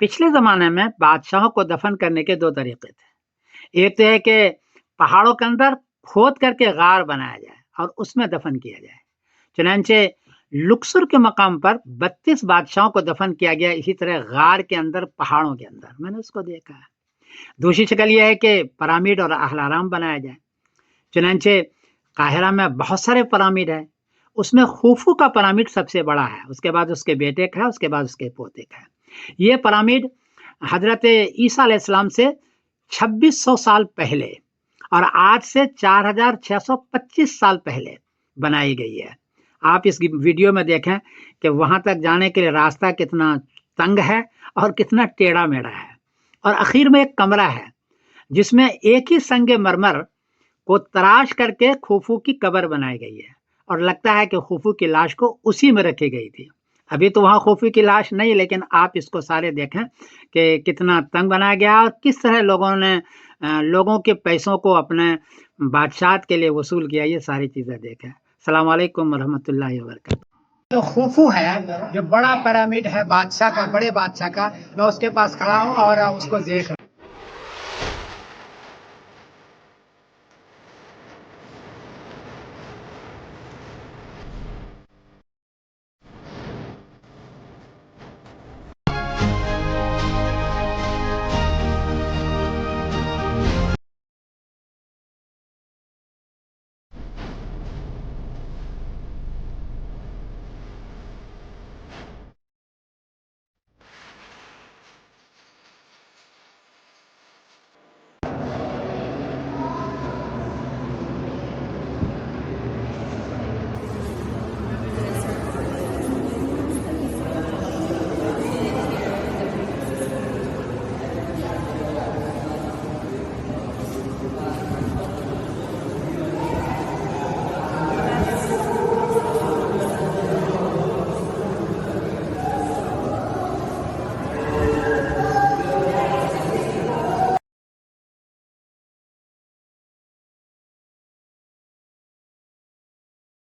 पिछले ज़माने में बादशाहों को दफ़न करने के 2 तरीके थे। एक तो है कि पहाड़ों के अंदर खोद करके गार बनाया जाए और उसमें दफ़न किया जाए। चुनांचे लुक्सर के मकाम पर 32 बादशाहों को दफ़न किया गया, इसी तरह गार के अंदर, पहाड़ों के अंदर। मैंने उसको देखा है। दूसरी शक्ल यह है कि पिरामिड और अहराम बनाया जाए। चुनांचे काहिरा में बहुत सारे पिरामिड हैं, उसमें खूफू का पिरामिड सबसे बड़ा है, उसके बाद उसके बेटे का है, उसके बाद उसके पोते का है। ये पिरामिड हज़रत ईसा अलैहिस्सलाम से 2600 साल पहले और आज से 4625 साल पहले बनाई गई है। आप इस वीडियो में देखें कि वहाँ तक जाने के लिए रास्ता कितना तंग है और कितना टेढ़ा-मेढ़ा है, और आखिर में एक कमरा है जिसमें एक ही संगे मरमर को तराश करके खूफू की कब्र बनाई गई है और लगता है कि खूफू की लाश को उसी में रखी गई थी। अभी तो वहाँ खूफू की लाश नहीं, लेकिन आप इसको सारे देखें कि कितना तंग बनाया गया और किस तरह लोगों ने लोगों के पैसों को अपने बादशाहत के लिए वसूल किया। ये सारी चीज़ें देखें। अस्सलाम वालेकुम वरहमतुल्लाहि वबरकातुहू। जो खूफू है, जो बड़ा पिरामिड है बादशाह का, बड़े बादशाह का, मैं उसके पास खड़ा हूँ और उसको देख